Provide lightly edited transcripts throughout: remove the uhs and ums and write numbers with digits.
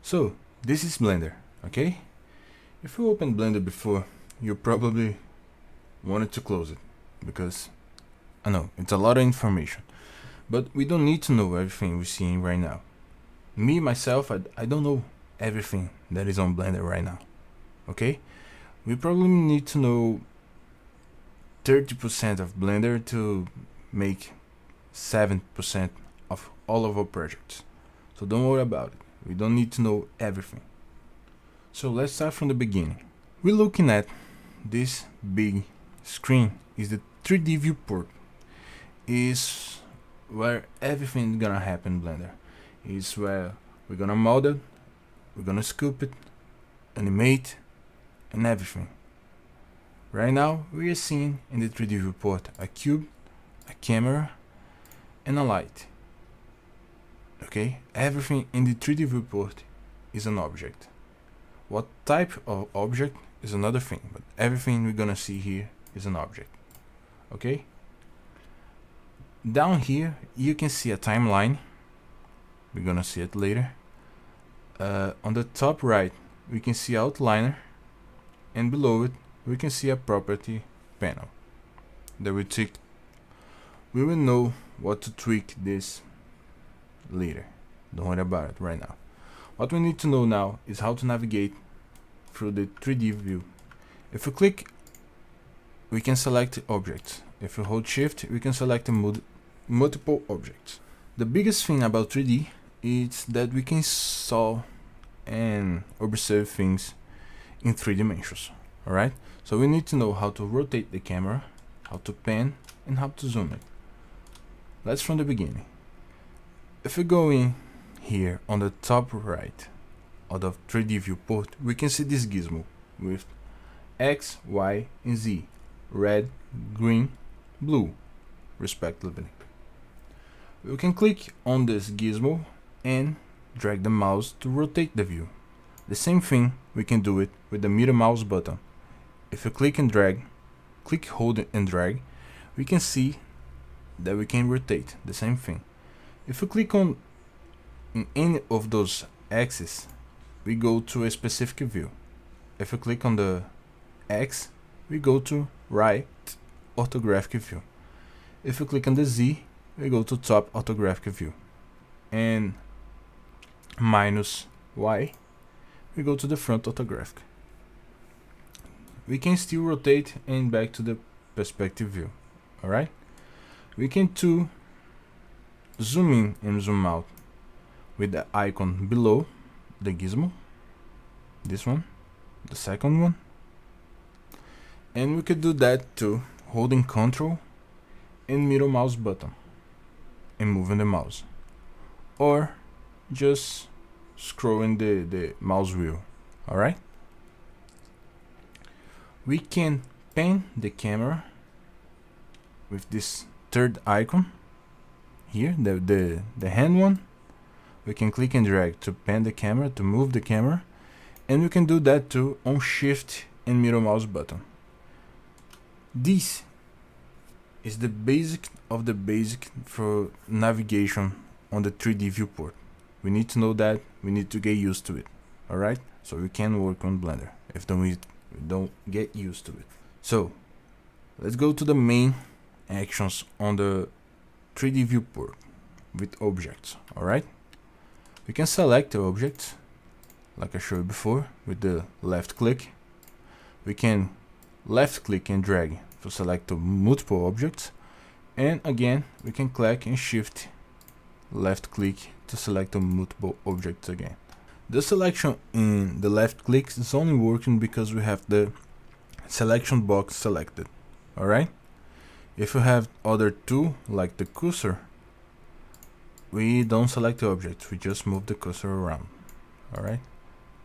So this is Blender, okay? If you opened Blender before, you probably wanted to close it because I know it's a lot of information, but we don't need to know everything we're seeing right now. Me myself, I don't know everything that is on Blender right now, okay? We probably need to know 30% of Blender to make 7% of all of our projects. So don't worry about it. We don't need to know everything. So let's start from the beginning. We're looking at this big screen. Is the 3D viewport. Is where everything is gonna happen in Blender. Is where we're gonna model, we're gonna sculpt it, animate, and everything. Right now we are seeing in the 3D viewport a cube, a camera, and a light. Okay, everything in the 3D viewport is an object. What type of object is another thing, but everything we're gonna see here is an object. Okay, down here you can see a timeline. We're gonna see it later. On the top right we can see outliner, and below it we can see a property panel that we will know what to tweak this later. Don't worry about it right now. What we need to know now is how to navigate through the 3D view. If we click, we can select objects. If we hold shift, we can select multiple objects. The biggest thing about 3D is that we can saw and observe things in 3 dimensions. Alright, so we need to know how to rotate the camera, how to pan, and how to zoom it. Let's from the beginning. If we go in here on the top right of the 3D viewport, we can see this gizmo with X, Y, and Z, red, green, blue, respectively. We can click on this gizmo and drag the mouse to rotate the view. The same thing we can do it with the middle mouse button. If you click and drag, click, hold, and drag, we can see that we can rotate. The same thing. If we click on in any of those axes, we go to a specific view. If we click on the X, we go to right orthographic view. If we click on the Z, we go to top orthographic view. And minus Y, we go to the front orthographic. We can still rotate and back to the perspective view. Alright? We can too zoom in and zoom out with the icon below the gizmo, this one, the second one, and we could do that too holding Ctrl and middle mouse button and moving the mouse, or just scrolling the mouse wheel. Alright, we can pan the camera with this third icon here, the hand one. We can click and drag to pan the camera, to move the camera, and we can do that too on shift and middle mouse button. This is the basic of the basic for navigation on the 3D viewport. We need to know that, we need to get used to it. Alright, so we can work on Blender if we don't get used to it. So let's go to the main actions on the 3D viewport with objects. Alright, we can select the objects like I showed before with the left click. We can left click and drag to select the multiple objects, and again we can click and shift left click to select the multiple objects again. The selection in the left click is only working because we have the selection box selected. Alright, if you have other two like the cursor, we don't select the object, we just move the cursor around. Alright,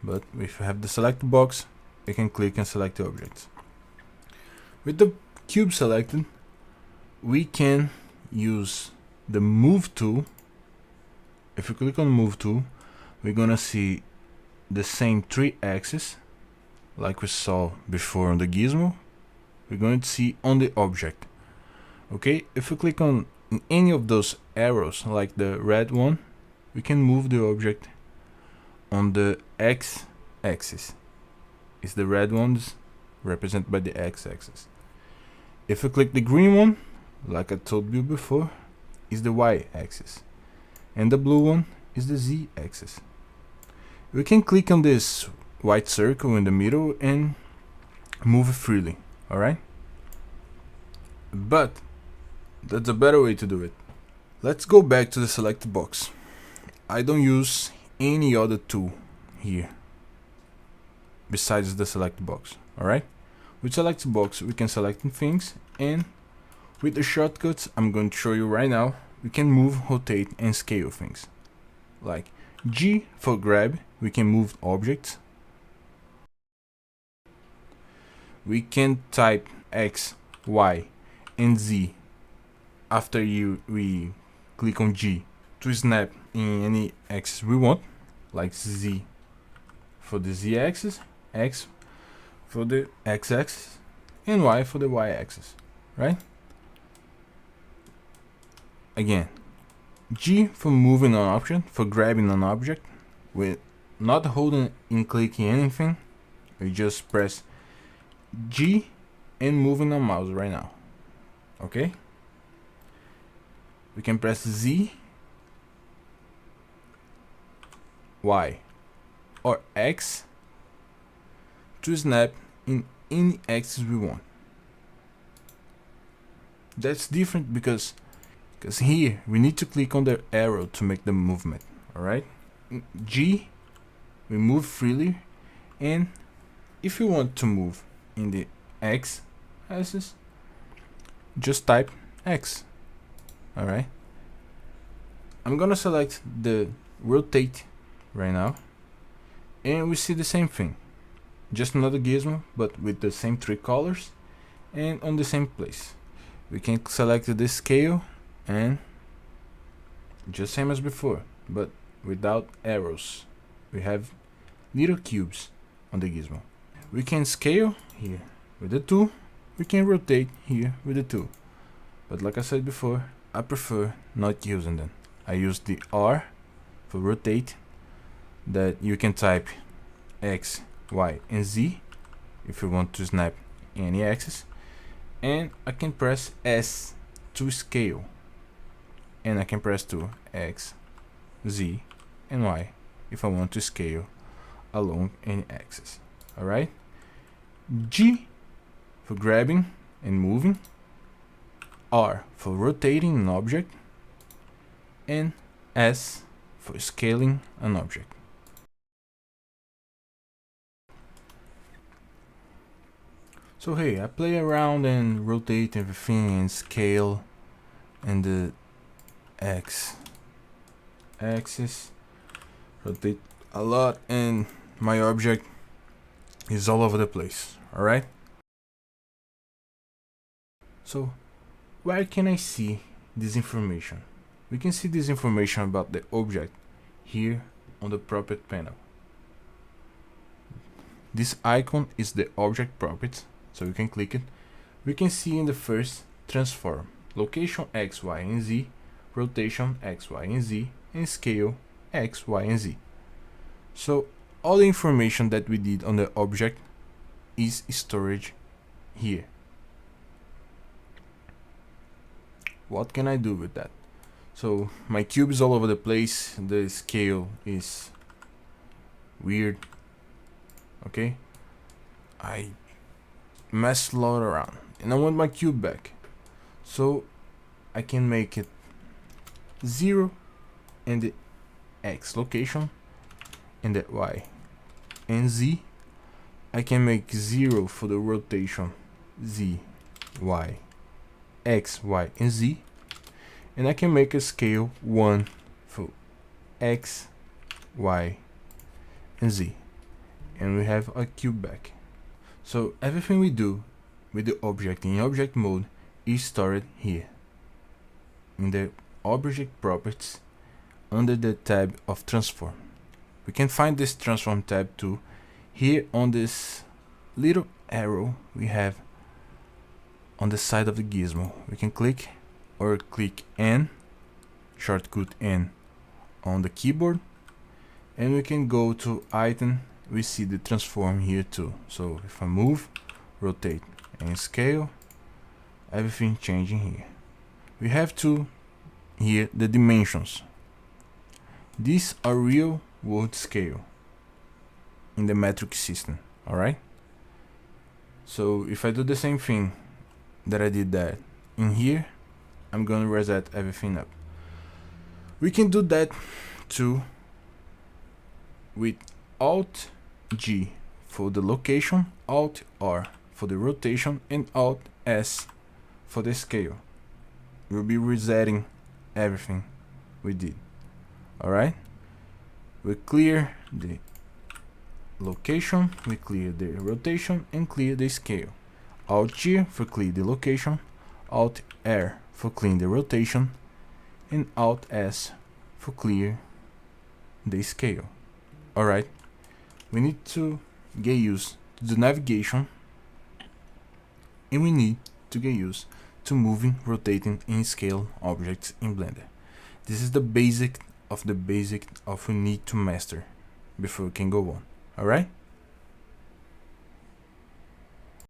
but if you have the select box, you can click and select the objects. With the cube selected, we can use the move tool. If you click on move tool, we're gonna see the same 3 axes like we saw before on the gizmo. We're going to see on the object. Okay, if we click on any of those arrows like the red one, we can move the object on the x-axis. It's the red ones represented by the x-axis. If you click the green one, like I told you before, is the y-axis, and the blue one is the z-axis. We can click on this white circle in the middle and move it freely, alright? But that's a better way to do it. Let's go back to the select box. I don't use any other tool here besides the select box, alright? With select box we can select things, and with the shortcuts I'm going to show you right now, we can move, rotate and scale things. Like G for grab, we can move objects. We can type X, Y and Z after we click on G to snap in any axis we want, like Z for the Z axis, X for the X axis and Y for the Y axis, right? Again, G for moving an object, for grabbing an object, with not holding and clicking anything. We just press G and moving the mouse right now. Okay? We can press Z, Y or X to snap in any axis we want. That's different because here we need to click on the arrow to make the movement. Alright? G, we move freely, and if you want to move in the X axis, just type X. Alright? I'm gonna select the rotate right now, and we see the same thing. Just another gizmo, but with the same 3 colors and on the same place. We can select the scale, and just same as before, but without arrows. We have little cubes on the gizmo. We can scale here with the 2, we can rotate here with the 2. But like I said before, I prefer not using them. I use the R for rotate, that you can type X, Y and Z if you want to snap any axis, and I can press S to scale, and I can press to X, Z and Y if I want to scale along any axis. Alright? G for grabbing and moving, R for rotating an object, and S for scaling an object. So hey, I play around and rotate everything and scale and the X axis, rotate a lot, and my object is all over the place. Alright? So where can I see this information? We can see this information about the object here on the property panel. This icon is the object properties, so you can click it. We can see in the first transform, location X, Y and Z, rotation X, Y and Z, and scale X, Y and Z. So all the information that we did on the object is stored here. What can I do with that? So my cube is all over the place, the scale is weird. Okay, I messed a lot around and I want my cube back, so I can make it 0 in the X location, and the Y and Z. I can make 0 for the rotation Z, Y, X, Y and Z, and I can make a scale 1 for X, Y and Z, and we have a cube back. So everything we do with the object in object mode is stored here in the object properties under the tab of transform. We can find this transform tab too here on this little arrow we have on the side of the gizmo. We can click or click N, shortcut N on the keyboard, And we can go to item, we see the transform here too. So if I move, rotate and scale, everything changing here. We have to here the dimensions. These are real world scale in the metric system. Alright, so if I do the same thing that I did that in here, I'm gonna reset everything up. We can do that too with Alt G for the location, Alt R for the rotation, and Alt S for the scale. We'll be resetting everything we did. Alright, we clear the location, we clear the rotation, and clear the scale. Alt G for clear the location, Alt R for clear the rotation, and Alt S for clear the scale. Alright, we need to get used to the navigation, and we need to get used to moving, rotating, and scale objects in Blender. This is the basic of we need to master before we can go on. Alright?